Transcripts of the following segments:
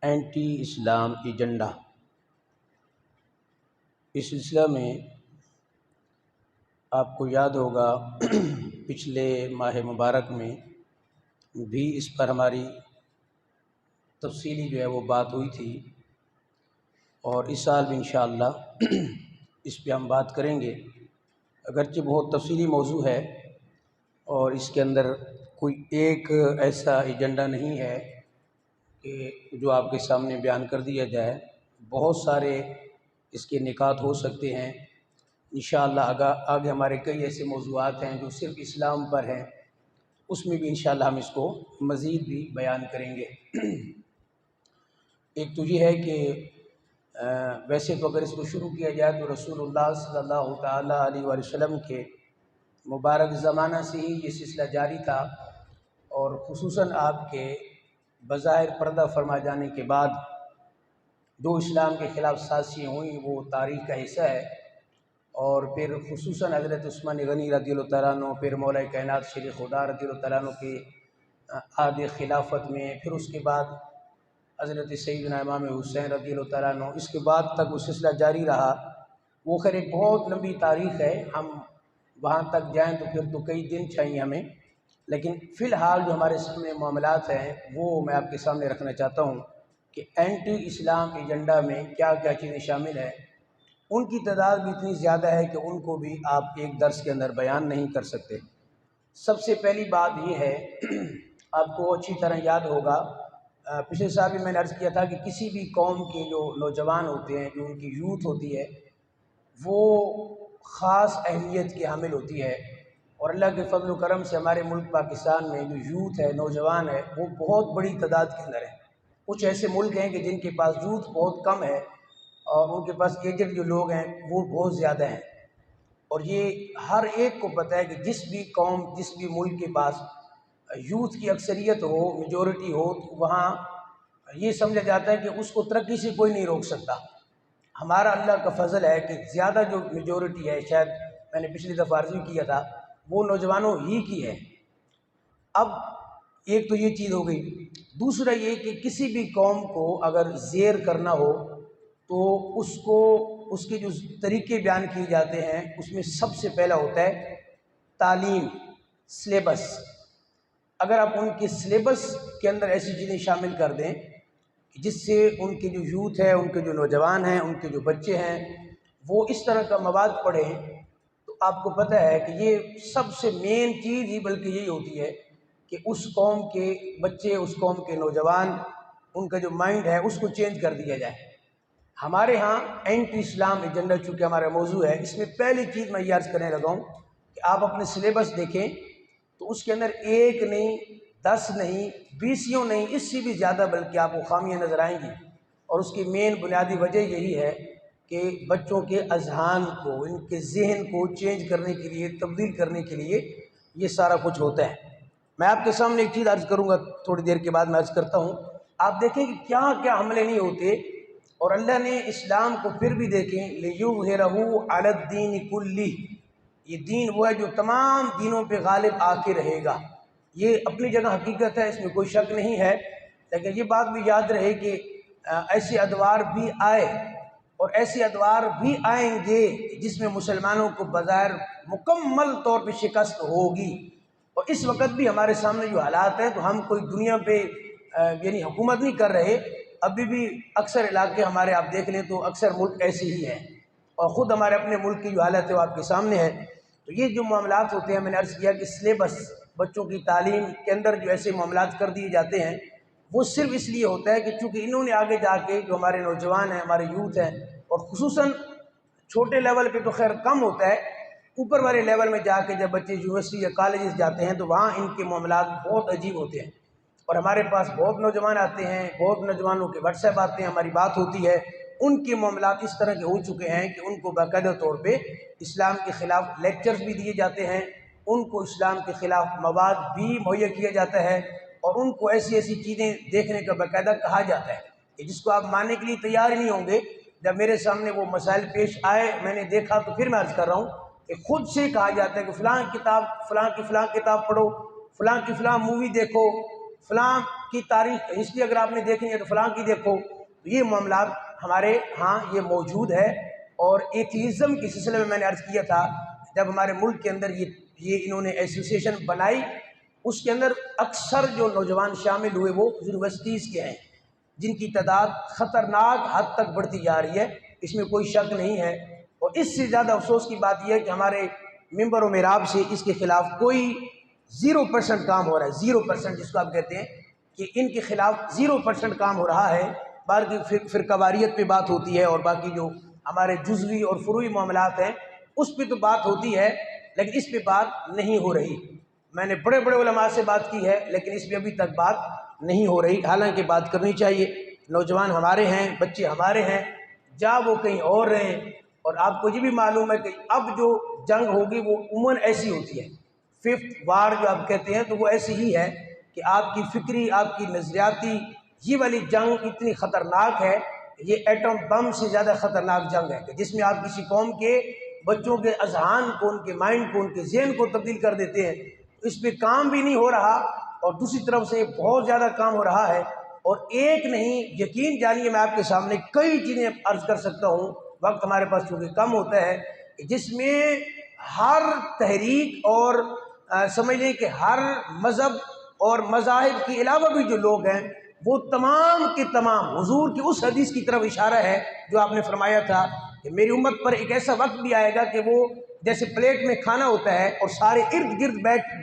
Anti اسلام agenda. اس سلسلہ میں آپ کو یاد ہوگا پچھلے ماہ مبارک میں بھی اس پر ہماری تفصیلی وہ بات ہوئی تھی، اور اس سال بھی انشاءاللہ اس پہ ہم بات کریں گے۔ اگرچہ بہت تفصیلی موضوع ہے اور اس کے اندر کوئی ایک ایسا ایجنڈا نہیں ہے کہ جو آپ کے سامنے بیان کر دیا جائے، بہت سارے اس کے نکات ہو سکتے ہیں۔ انشاءاللہ آگے ہمارے کئی ایسے موضوعات ہیں جو صرف اسلام پر ہیں، اس میں بھی انشاءاللہ ہم اس کو مزید بھی بیان کریں گے۔ ایک تو یہ ہے کہ ویسے تو اگر اس کو شروع کیا جائے تو رسول اللہ صلی اللہ تعالیٰ علیہ وآلہ وسلم کے مبارک زمانہ سے ہی یہ سلسلہ جاری تھا، اور خصوصاً آپ کے بظاہر پردہ فرما جانے کے بعد جو اسلام کے خلاف سازشیں ہوئیں وہ تاریخ کا حصہ ہے۔ اور پھر خصوصاً حضرت عثمان غنی رضی اللہ تعالیٰ عنہ، پھر مولا کائنات شیر خدا رضی اللہ تعالیٰ عنہ کے عہد خلافت میں، پھر اس کے بعد حضرت سیدنا امام حسین رضی اللہ تعالیٰ عنہ، اس کے بعد تک وہ سلسلہ جاری رہا۔ وہ خیر ایک بہت لمبی تاریخ ہے، ہم وہاں تک جائیں تو پھر تو کئی دن چاہیے ہمیں، لیکن فی الحال جو ہمارے سامنے معاملات ہیں وہ میں آپ کے سامنے رکھنا چاہتا ہوں کہ اینٹی اسلام ایجنڈا میں کیا کیا چیزیں شامل ہیں۔ ان کی تعداد بھی اتنی زیادہ ہے کہ ان کو بھی آپ ایک درس کے اندر بیان نہیں کر سکتے۔ سب سے پہلی بات یہ ہے، آپ کو اچھی طرح یاد ہوگا پچھلے سال بھی میں نے عرض کیا تھا کہ کسی بھی قوم کے جو نوجوان ہوتے ہیں، جو ان کی یوتھ ہوتی ہے، وہ خاص اہمیت کی حامل ہوتی ہے، اور اللہ کے فضل و کرم سے ہمارے ملک پاکستان میں جو یوتھ ہے، نوجوان ہے، وہ بہت بڑی تعداد کے اندر ہے۔ کچھ ایسے ملک ہیں کہ جن کے پاس یوتھ بہت کم ہے اور ان کے پاس ایجڈ جو لوگ ہیں وہ بہت زیادہ ہیں، اور یہ ہر ایک کو پتہ ہے کہ جس بھی قوم، جس بھی ملک کے پاس یوتھ کی اکثریت ہو، میجورٹی ہو، تو وہاں یہ سمجھا جاتا ہے کہ اس کو ترقی سے کوئی نہیں روک سکتا۔ ہمارا اللہ کا فضل ہے کہ زیادہ جو میجورٹی ہے، شاید میں نے پچھلی دفعہ عرض بھی کیا تھا، وہ نوجوانوں ہی کی ہے۔ اب ایک تو یہ چیز ہو گئی، دوسرا یہ کہ کسی بھی قوم کو اگر زیر کرنا ہو تو اس کے جو طریقے بیان کیے جاتے ہیں اس میں سب سے پہلا ہوتا ہے تعلیم، سلیبس۔ اگر آپ ان کے سلیبس کے اندر ایسی چیزیں شامل کر دیں جس سے ان کے جو یوتھ ہے، ان کے جو نوجوان ہیں، ان کے جو بچے ہیں، وہ اس طرح کا مواد پڑھیں، تو آپ کو پتہ ہے کہ یہ سب سے مین چیز ہی بلکہ یہی ہوتی ہے کہ اس قوم کے بچے، اس قوم کے نوجوان، ان کا جو مائنڈ ہے اس کو چینج کر دیا جائے۔ ہمارے ہاں اینٹی اسلام ایجنڈا چونکہ ہمارا موضوع ہے، اس میں پہلی چیز میں یہ عرض کرنے لگا ہوں کہ آپ اپنے سلیبس دیکھیں تو اس کے اندر ایک نہیں، 10 نہیں، 20 نہیں، اس سے بھی زیادہ بلکہ آپ کو خامیاں نظر آئیں گی، اور اس کی مین بنیادی وجہ یہی ہے کہ بچوں کے اذہان کو، ان کے ذہن کو چینج کرنے کے لیے، تبدیل کرنے کے لیے یہ سارا کچھ ہوتا ہے۔ میں آپ کے سامنے ایک چیز عرض کروں گا، تھوڑی دیر کے بعد میں عرض کرتا ہوں۔ آپ دیکھیں کہ کیا کیا حملے نہیں ہوتے، اور اللہ نے اسلام کو پھر بھی دیکھیں لِيُظْهِرَهُ عَلَى الدِّينِ كُلِّهِ، یہ دین وہ ہے جو تمام دینوں پہ غالب آ کے رہے گا۔ یہ اپنی جگہ حقیقت ہے، اس میں کوئی شک نہیں ہے، لیکن یہ بات بھی یاد رہے کہ ایسے ادوار بھی آئے اور ایسے ادوار بھی آئیں گے جس میں مسلمانوں کو بظاہر مکمل طور پہ شکست ہوگی، اور اس وقت بھی ہمارے سامنے جو حالات ہیں تو ہم کوئی دنیا پہ یعنی حکومت نہیں کر رہے، ابھی بھی اکثر علاقے ہمارے آپ دیکھ لیں تو اکثر ملک ایسے ہی ہیں، اور خود ہمارے اپنے ملک کی جو حالت ہے وہ آپ کے سامنے ہے۔ تو یہ جو معاملات ہوتے ہیں، میں نے عرض کیا کہ سلیبس، بچوں کی تعلیم کے اندر جو ایسے معاملات کر دیے جاتے ہیں وہ صرف اس لیے ہوتا ہے کہ چونکہ انہوں نے آگے جا کے جو ہمارے نوجوان ہیں، ہمارے یوتھ ہیں، اور خصوصاً چھوٹے لیول پہ تو خیر کم ہوتا ہے، اوپر والے لیول میں جا کے جب بچے یونیورسٹی یا کالجز جاتے ہیں تو وہاں ان کے معاملات بہت عجیب ہوتے ہیں، اور ہمارے پاس بہت نوجوان آتے ہیں، بہت نوجوانوں کے واٹس ایپ آتے ہیں، ہماری بات ہوتی ہے، ان کے معاملات اس طرح کے ہو چکے ہیں کہ ان کو باقاعدہ طور پہ اسلام کے خلاف لیکچرز بھی دیے جاتے ہیں، ان کو اسلام کے خلاف مواد بھی مہیا کیا جاتا ہے، اور ان کو ایسی ایسی چیزیں دیکھنے کا باقاعدہ کہا جاتا ہے کہ جس کو آپ ماننے کے لیے تیار ہی نہیں ہوں گے۔ جب میرے سامنے وہ مسائل پیش آئے، میں نے دیکھا، تو پھر میں عرض کر رہا ہوں کہ خود سے کہا جاتا ہے کہ فلاں کتاب، فلاں کی فلاں کتاب پڑھو، فلاں کی فلاں مووی دیکھو، فلاں کی تاریخ ہسٹری اگر آپ نے دیکھنی ہے تو فلاں کی دیکھو، تو یہ معاملات ہمارے ہاں یہ موجود ہے۔ اور ایتھیزم کے سلسلے میں نے عرض کیا تھا، جب ہمارے ملک کے اندر یہ انہوں نے ایسوسیشن بنائی، اس کے اندر اکثر جو نوجوان شامل ہوئے وہ یونیورسٹیز کے ہیں، جن کی تعداد خطرناک حد تک بڑھتی جا رہی ہے، اس میں کوئی شک نہیں ہے۔ اور اس سے زیادہ افسوس کی بات یہ ہے کہ ہمارے ممبر و محراب سے اس کے خلاف کوئی 0% کام ہو رہا ہے، 0% جس کو آپ کہتے ہیں کہ ان کے خلاف 0% کام ہو رہا ہے۔ باقی فرقہ واریت پہ بات ہوتی ہے، اور باقی جو ہمارے جزوی اور فروعی معاملات ہیں اس پہ تو بات ہوتی ہے، لیکن اس پہ بات نہیں ہو رہی۔ میں نے بڑے بڑے علماء سے بات کی ہے، لیکن اس پہ ابھی تک بات نہیں ہو رہی، حالانکہ بات کرنی چاہیے۔ نوجوان ہمارے ہیں، بچے ہمارے ہیں، جا وہ کہیں اور رہیں۔ اور آپ کو یہ بھی معلوم ہے کہ اب جو جنگ ہوگی وہ عموماً ایسی ہوتی ہے، 5th وار جو آپ کہتے ہیں، تو وہ ایسی ہی ہے کہ آپ کی فکری، آپ کی نظریاتی یہ والی جنگ اتنی خطرناک ہے، یہ ایٹم بم سے زیادہ خطرناک جنگ ہے، کہ جس میں آپ کسی قوم کے بچوں کے اذہان کو، ان کے مائنڈ کو، ان کے ذہن کو تبدیل کر دیتے ہیں۔ اس پہ کام بھی نہیں ہو رہا، اور دوسری طرف سے بہت زیادہ کام ہو رہا ہے۔ اور ایک نہیں، یقین جانیے میں آپ کے سامنے کئی چیزیں عرض کر سکتا ہوں، وقت ہمارے پاس چونکہ کم ہوتا ہے، جس میں ہر تحریک اور سمجھ لیں کہ ہر مذہب اور مذاہب کے علاوہ بھی جو لوگ ہیں وہ تمام کے تمام حضور کی اس حدیث کی طرف اشارہ ہے جو آپ نے فرمایا تھا کہ میری امت پر ایک ایسا وقت بھی آئے گا کہ وہ جیسے پلیٹ میں کھانا ہوتا ہے اور سارے ارد گرد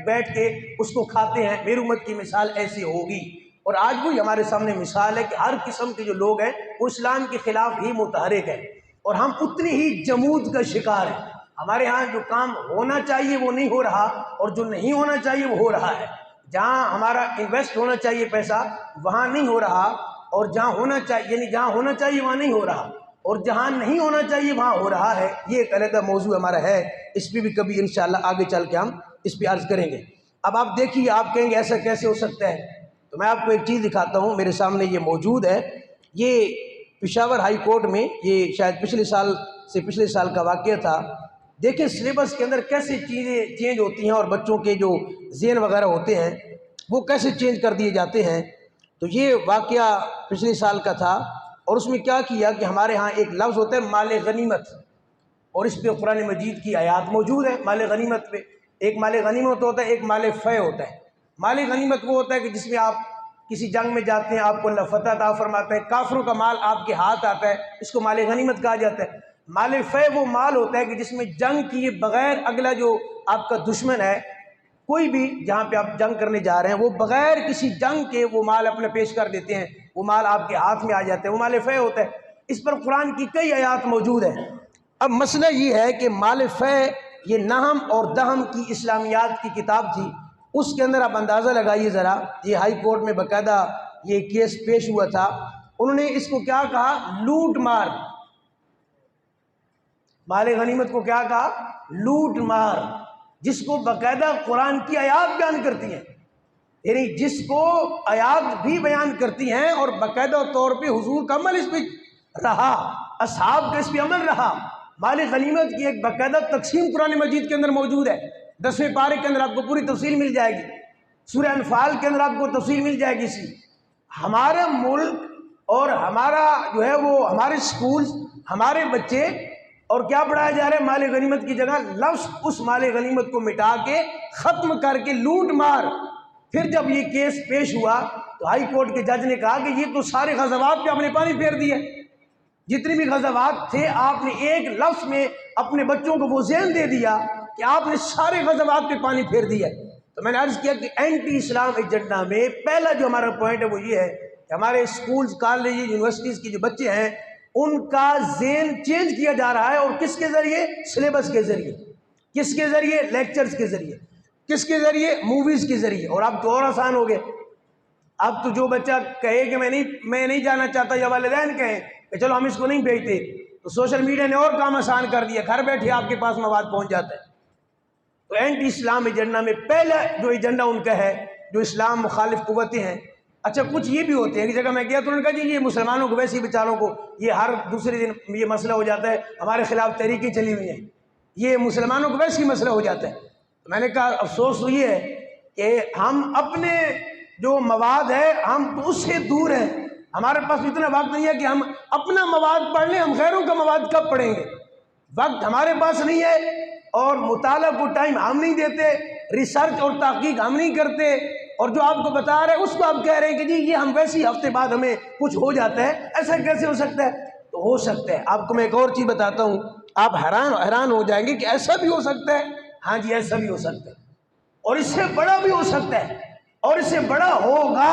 بیٹھ کے اس کو کھاتے ہیں، میری امت کی مثال ایسی ہوگی۔ اور آج بھی ہمارے سامنے مثال ہے کہ ہر قسم کے جو لوگ ہیں وہ اسلام کے خلاف ہی متحرک ہیں، اور ہم اتنی ہی جمود کا شکار ہیں۔ ہمارے ہاں جو کام ہونا چاہیے وہ نہیں ہو رہا، اور جو نہیں ہونا چاہیے وہ ہو رہا ہے۔ جہاں ہمارا انویسٹ ہونا چاہیے پیسہ وہاں نہیں ہو رہا، اور جہاں ہونا چاہیے یعنی جہاں ہونا چاہیے وہاں نہیں ہو رہا، اور جہاں نہیں ہونا چاہیے وہاں ہو رہا ہے۔ یہ ایک علیحدہ موضوع ہمارا ہے، اس پہ بھی کبھی انشاءاللہ آگے چل کے ہم اس پہ عرض کریں گے۔ اب آپ دیکھیے، آپ کہیں گے ایسا کیسے ہو سکتا ہے، تو میں آپ کو ایک چیز دکھاتا ہوں، میرے سامنے یہ موجود ہے۔ یہ پشاور ہائی کورٹ میں یہ شاید پچھلے سال کا واقعہ تھا۔ دیکھیں سلیبس کے اندر کیسے چیزیں چینج ہوتی ہیں، اور بچوں کے جو ذہن وغیرہ ہوتے ہیں وہ کیسے چینج کر دیے جاتے ہیں۔ تو یہ واقعہ پچھلے سال کا تھا، اور اس میں کیا کیا کہ ہمارے ہاں ایک لفظ ہوتا ہے مال غنیمت، اور اس پہ قرآن مجید کی آیات موجود ہے مال غنیمت پہ۔ ایک مال غنیمت ہوتا ہے، ایک مال فے ہوتا ہے۔ مال غنیمت وہ ہوتا ہے کہ جس میں آپ کسی جنگ میں جاتے ہیں، آپ کو اللہ فتح عطا فرماتا ہے، کافروں کا مال آپ کے ہاتھ آتا ہے، اس کو مال غنیمت کہا جاتا ہے۔ مال فے وہ مال ہوتا ہے کہ جس میں جنگ کیے بغیر اگلا جو آپ کا دشمن ہے، کوئی بھی جہاں پہ آپ جنگ کرنے جا رہے ہیں، وہ بغیر کسی جنگ کے وہ مال اپنے پیش کر دیتے ہیں، وہ مال آپ کے ہاتھ میں آ جاتے ہیں، وہ مال فے ہوتا ہے۔ اس پر قرآن کی کئی آیات موجود ہیں۔ اب مسئلہ یہ ہے کہ مال فے یہ نہم اور دہم کی اسلامیات کی کتاب تھی، اس کے اندر آپ اندازہ لگائیے ذرا، یہ ہائی کورٹ میں باقاعدہ یہ کیس پیش ہوا تھا۔ انہوں نے اس کو کیا کہا؟ لوٹ مار۔ مال غنیمت کو کیا کہا؟ لوٹ مار، جس کو باقاعدہ قرآن کی آیات بیان کرتی ہیں، یعنی جس کو آیات بھی بیان کرتی ہیں، اور باقاعدہ طور پہ حضور کا عمل اس پہ رہا، اصحاب کا اس پہ عمل رہا۔ مال غنیمت کی ایک باقاعدہ تقسیم قرآن مجید کے اندر موجود ہے، 10ویں پارے کے اندر آپ کو پوری تفصیل مل جائے گی، سورہ انفال کے اندر آپ کو تفصیل مل جائے گی۔ اسی ہمارا ملک اور ہمارا جو ہے وہ ہمارے سکولز، ہمارے بچے، اور کیا پڑھایا جا رہا ہے؟ مال غنیمت کی جگہ لفظ اس مال غنیمت کو مٹا کے ختم کر کے لوٹ مار۔ پھر جب یہ کیس پیش ہوا تو ہائی کورٹ کے جج نے کہا کہ یہ تو سارے غزوات پہ آپ نے پانی پھیر دیا، جتنے بھی غزوات تھے آپ نے ایک لفظ میں اپنے بچوں کو وہ ذہن دے دیا کہ آپ نے سارے غزوات پہ پانی پھیر دیا۔ تو میں نے عرض کیا کہ اینٹی اسلام ایجنڈا میں پہلا جو ہمارا پوائنٹ ہے وہ یہ ہے کہ ہمارے اسکولز، کالج، یونیورسٹیز کے جو بچے ہیں ان کا ذہن چینج کیا جا رہا ہے، اور کس کے ذریعے؟ سلیبس کے ذریعے۔ کس کے ذریعے؟ لیکچرز کے ذریعے۔ کس کے ذریعے؟ موویز کے ذریعے۔ اور اب تو اور آسان ہو گئے، اب تو جو بچہ کہے کہ میں نہیں جانا چاہتا، یا والدین کہیں کہ چلو ہم اس کو نہیں بھیجتے، تو سوشل میڈیا نے اور کام آسان کر دیا، گھر بیٹھے آپ کے پاس مواد پہنچ جاتا ہے۔ تو اینٹی اسلام ایجنڈا میں پہلا جو ایجنڈا ان کا ہے، جو اسلام مخالف قوتیں ہیں، اچھا کچھ یہ بھی ہوتے ہیں کہ جگہ میں گیا تو انہوں نے کہا جی یہ مسلمانوں کو ویسے ہی بیچاروں کو یہ ہر دوسرے دن یہ مسئلہ ہو جاتا ہے، ہمارے خلاف تحریکیں چلی ہوئی ہیں، یہ مسلمانوں کو ویسے ہی مسئلہ ہو جاتا ہے۔ تو میں نے کہا افسوس تو یہ ہے کہ ہم اپنے جو مواد ہے ہم تو اس سے دور ہیں. ہمارے پاس اتنا وقت نہیں ہے کہ ہم اپنا مواد پڑھ لیں. ہم غیروں کا مواد کب پڑھیں گے؟ وقت ہمارے پاس نہیں ہے اور مطالعہ کو ٹائم ہم نہیں دیتے، ریسرچ اور تحقیق ہم نہیں کرتے، اور جو آپ کو بتا رہے ہیں اس کو آپ کہہ رہے ہیں کہ جی یہ ہم ویسے ہی ہفتے بعد ہمیں کچھ ہو جاتا ہے. ایسا کیسے ہو سکتا ہے؟ تو ہو سکتا ہے. آپ کو میں ایک اور چیز بتاتا ہوں، آپ حیران ہو جائیں گے کہ ایسا بھی ہو سکتا ہے. ہاں جی ایسا بھی ہو سکتا ہے، اور اس سے بڑا بھی ہو سکتا ہے، اور اس سے بڑا ہوگا.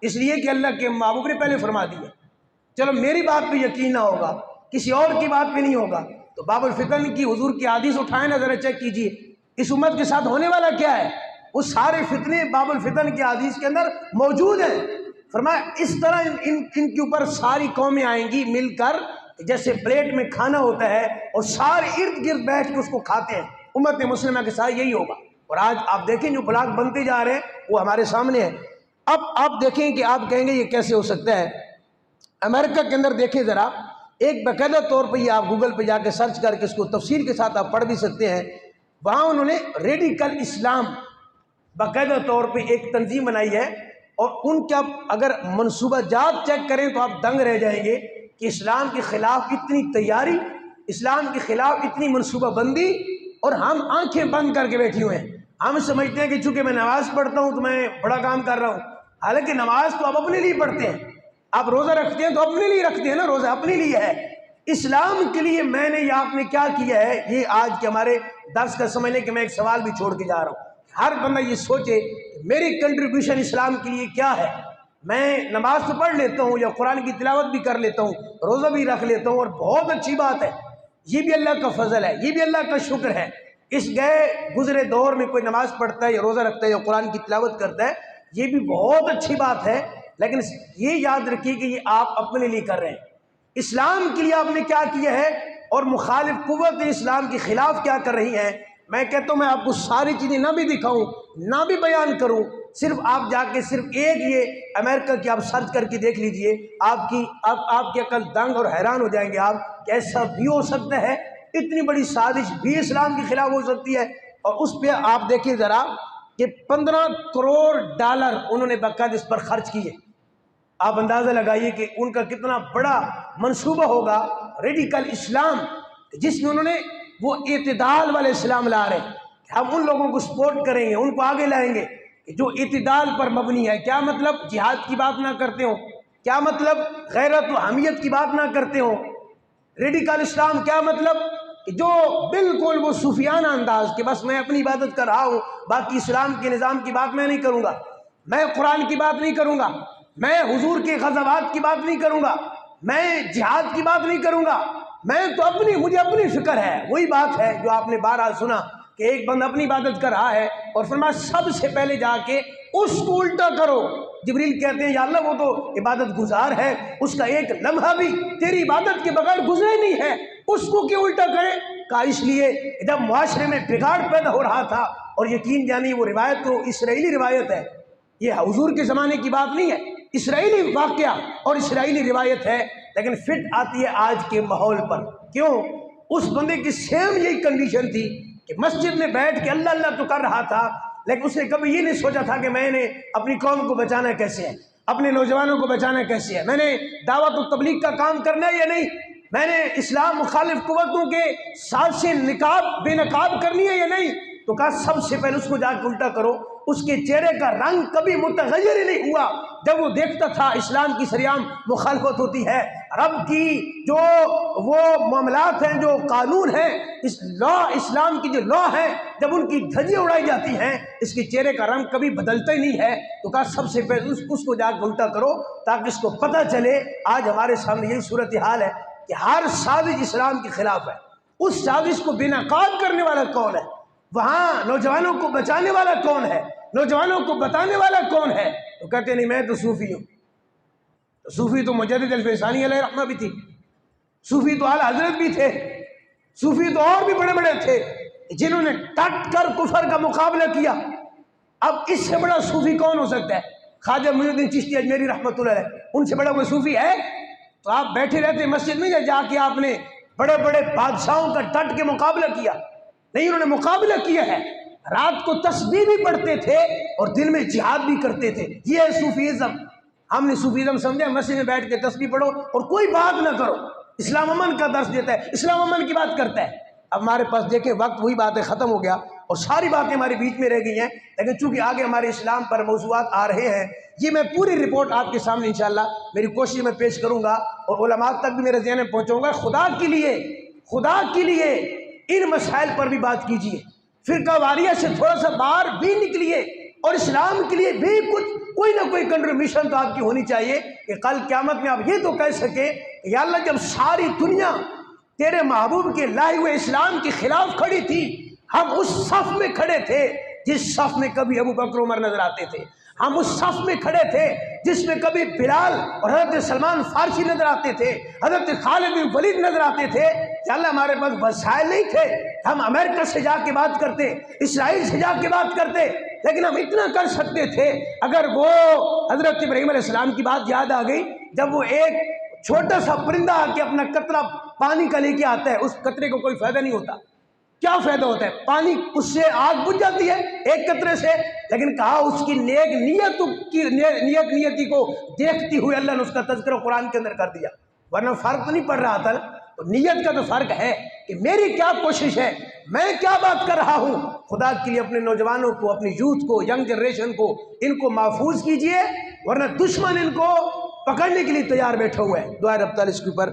اس لیے کہ اللہ کے محبوب نے پہلے فرما دیا. چلو میری بات پہ یقین نہ ہوگا، کسی اور کی بات پہ نہیں ہوگا، تو باب الفتن کی حضور کی حدیث اٹھائیں نا ذرا چیک کیجیے اس امت کے ساتھ ہونے والا کیا ہے. وہ سارے فتنے باب الفتن کی حدیث کے اندر موجود ہیں. فرمایا اس طرح ان کے اوپر ساری قومیں آئیں گی مل کر، جیسے پلیٹ میں کھانا ہوتا ہے اور سارے ارد گرد بیٹھ کے اس کو کھاتے ہیں. امت مسلمہ کے ساتھ یہی ہوگا. اور آج آپ دیکھیں جو بلاک بنتے جا رہے ہیں وہ ہمارے سامنے ہے. اب آپ دیکھیں کہ آپ کہیں گے یہ کیسے ہو سکتا ہے. امریکہ کے اندر دیکھیں ذرا، ایک باقاعدہ طور پہ یہ آپ گوگل پہ جا کے سرچ کر کے اس کو تفسیر کے ساتھ آپ پڑھ بھی سکتے ہیں. وہاں انہوں نے ریڈیکل اسلام باقاعدہ طور پہ ایک تنظیم بنائی ہے، اور ان کا اگر منصوبہ جات چیک کریں تو آپ دنگ رہ جائیں گے کہ اسلام کے خلاف اتنی تیاری، اسلام کے خلاف اتنی منصوبہ بندی، اور ہم آنکھیں بند کر کے بیٹھے ہوئے ہیں. ہم سمجھتے ہیں کہ چونکہ میں نماز پڑھتا ہوں تو میں بڑا کام کر رہا ہوں. حالانکہ نماز تو آپ اپنے لیے پڑھتے ہیں، آپ روزہ رکھتے ہیں تو اپنے لیے رکھتے ہیں نا، روزہ اپنے لیے ہے. اسلام کے لیے میں نے یا آپ نے کیا کیا ہے، یہ آج کے ہمارے درس کا سمجھنے کہ میں ایک سوال بھی چھوڑ کے جا رہا ہوں. ہر بندہ یہ سوچے میری کنٹریبیوشن اسلام کے لیے کیا ہے. میں نماز تو پڑھ لیتا ہوں یا قرآن کی تلاوت بھی کر لیتا ہوں، روزہ بھی رکھ لیتا ہوں، اور بہت اچھی بات ہے، یہ بھی اللہ کا فضل ہے، یہ بھی اللہ کا شکر ہے. اس گئے گزرے دور میں کوئی نماز پڑھتا ہے یا روزہ رکھتا ہے یا قرآن کی تلاوت کرتا ہے، یہ بھی بہت اچھی بات ہے. لیکن یہ یاد رکھیے کہ یہ آپ اپنے لیے کر رہے ہیں. اسلام کے لیے آپ نے کیا کیا ہے، اور مخالف قوت اسلام کے خلاف کیا کر رہی ہیں. میں کہتا ہوں میں آپ کو ساری چیزیں نہ بھی دکھاؤں نہ بھی بیان کروں، صرف آپ جا کے صرف ایک یہ امریکہ کی آپ سرچ کر کے دیکھ لیجئے، آپ کی عقل دنگ اور حیران ہو جائیں گے آپ کہ ایسا بھی ہو سکتا ہے. اتنی بڑی سازش بھی اسلام کے خلاف ہو سکتی ہے. اور اس پہ آپ دیکھیں ذرا کہ 15 کروڑ ڈالر انہوں نے باقاعدہ اس پر خرچ کیے. آپ اندازہ لگائیے کہ ان کا کتنا بڑا منصوبہ ہوگا ریڈیکل اسلام، جس میں انہوں نے وہ اعتدال والے اسلام لا رہے ہیں. ہم ان لوگوں کو سپورٹ کریں گے، ان کو آگے لائیں گے جو اعتدال پر مبنی ہے. کیا مطلب جہاد کی بات نہ کرتے ہوں، کیا مطلب غیرت و حمیت کی بات نہ کرتے ہوں. ریڈیکل اسلام کیا مطلب کہ جو بالکل وہ صوفیانہ انداز کہ بس میں اپنی عبادت کر رہا ہوں، باقی اسلام کے نظام کی بات میں نہیں کروں گا، میں قرآن کی بات نہیں کروں گا، میں حضور کے غزوات کی بات نہیں کروں گا، میں جہاد کی بات نہیں کروں گا، میں تو مجھے اپنی فکر ہے. وہی بات ہے جو آپ نے بارہا سنا کہ ایک بندہ اپنی عبادت کر رہا ہے اور فرمایا سب سے پہلے جا کے اس کو الٹا کرو. جبریل کہتے ہیں یا اللہ وہ تو عبادت گزار ہے، اس کا ایک لمحہ بھی تیری عبادت کے بغیر گزرے نہیں ہے، اس کو کیوں الٹا کرے؟ کہا اس لیے جب معاشرے میں بگاڑ پیدا ہو رہا تھا، اور یقین جانی وہ روایت تو اسرائیلی روایت ہے، یہ حضور کے زمانے کی بات نہیں ہے، اسرائیلی واقعہ اور اسرائیلی روایت ہے، لیکن فٹ آتی ہے آج کے ماحول پر. کیوں؟ اس بندے کی سیم یہی کنڈیشن تھی کہ مسجد میں بیٹھ کے اللہ اللہ تو کر رہا تھا، لیکن اس نے کبھی یہ نہیں سوچا تھا کہ میں نے اپنی قوم کو بچانا کیسے ہے، اپنے نوجوانوں کو بچانا کیسے ہے، میں نے دعوت و تبلیغ کا کام کرنا ہے یا نہیں، میں نے اسلام مخالف قوتوں کے ساتھ سے بے نقاب کرنی ہے یا نہیں. تو کہا سب سے پہلے اس کو جا کے الٹا کرو. اس کے چہرے کا رنگ کبھی متغیر ہی نہیں ہوا جب وہ دیکھتا تھا اسلام کی سریعام مخالفت ہوتی ہے. رب کی جو وہ معاملات ہیں، جو قانون ہیں، اسلام کی جو لا ہیں، جب ان کی دھجیاں اڑائی جاتی ہیں اس کے چہرے کا رنگ کبھی بدلتا ہی نہیں ہے. تو کہا سب سے پہلے اس کو جا کے الٹا کرو تاکہ اس کو پتہ چلے. آج ہمارے سامنے یہی صورتحال ہے کہ ہر سازش اسلام کے خلاف ہے. اس سازش کو بے نقاب کرنے والا کون ہے؟ وہاں نوجوانوں کو بچانے والا کون ہے؟ نوجوانوں کو بتانے والا کون ہے؟ تو کہتے نہیں میں تو صوفی ہوں. صوفی تو مجدد الفیضانی علیہ رحمہ بھی تھی، صوفی تو اعلی حضرت بھی تھے، صوفی تو اور بھی بڑے بڑے تھے جنہوں نے ڈٹ کر کفر کا مقابلہ کیا. اب اس سے بڑا صوفی کون ہو سکتا ہے؟ خواجہ معین الدین چشتی اجمیری رحمۃ اللہ علیہ، ان سے بڑا کوئی صوفی ہے؟ تو آپ بیٹھے رہتے مسجد میں جا کے آپ نے بڑے بڑے بادشاہوں کا ڈٹ کے مقابلہ کیا؟ نہیں، انہوں نے مقابلہ کیا ہے. رات کو تسبیح بھی پڑھتے تھے اور دن میں جہاد بھی کرتے تھے. یہ ہے صوفیزم. ہم نے صوفیزم سمجھا مسجد میں بیٹھ کے تسبیح پڑھو اور کوئی بات نہ کرو. اسلام امن کا درس دیتا ہے, اسلام امن کی بات کرتا ہے. اب ہمارے پاس دیکھیں وقت وہی باتیں ختم ہو گیا اور ساری باتیں ہمارے بیچ میں رہ گئی ہیں, لیکن چونکہ آگے ہمارے اسلام پر موضوعات آ رہے ہیں, یہ میں پوری رپورٹ آپ کے سامنے انشاءاللہ میری کوشش میں پیش کروں گا اور علماء تک بھی میرے ذہن میں پہنچاؤں گا. خدا کے لیے ان مسائل پر بھی بات کیجیے, فرقہ واریت سے تھوڑا سا باہر بھی نکلیے اور اسلام کے لیے بھی کوئی نہ کوئی کنٹریبیوشن تو آپ کی ہونی چاہیے کہ کل قیامت میں آپ یہ تو کہہ سکیں کہ یا اللہ جب ساری دنیا تیرے محبوب کے لائے ہوئے اسلام کے خلاف کھڑی تھی, ہم اس صف میں کھڑے تھے جس صف میں کبھی ابو بکر عمر نظر آتے تھے, ہم اس صف میں کھڑے تھے جس میں کبھی بلال اور حضرت سلمان فارسی نظر آتے تھے, حضرت خالد بن ولید نظر آتے تھے. یا اللہ ہمارے پاس وسائل نہیں تھے, ہم امریکہ سے جا کے بات کرتے, اسرائیل سے جا کے بات کرتے, لیکن ہم اتنا کر سکتے تھے. اگر وہ حضرت ابراہیم علیہ السلام کی بات یاد آ گئی, جب وہ ایک چھوٹا سا پرندہ آ کے اپنا قطرہ پانی کا لے کے آتا ہے, اس قطرے کو کوئی فائدہ نہیں ہوتا. کیا فائدہ ہوتا ہے؟ پانی اس سے آگ بجھ جاتی ہے ایک قطرے سے, لیکن کہا اس کی نیتی کو دیکھتی ہوئے اللہ نے اس کا تذکرہ قرآن کے اندر کر دیا, ورنہ فرق تو نہیں پڑ رہا تھا. تو نیت کا تو فرق ہے کہ میری کیا کوشش ہے, میں کیا بات کر رہا ہوں. خدا کے لیے اپنے نوجوانوں کو, اپنی یوتھ کو, ینگ جنریشن کو, ان کو محفوظ کیجئے, ورنہ دشمن ان کو پکڑنے کے لیے تیار بیٹھا ہوا ہے. دعائے رب تعالی اس کے اوپر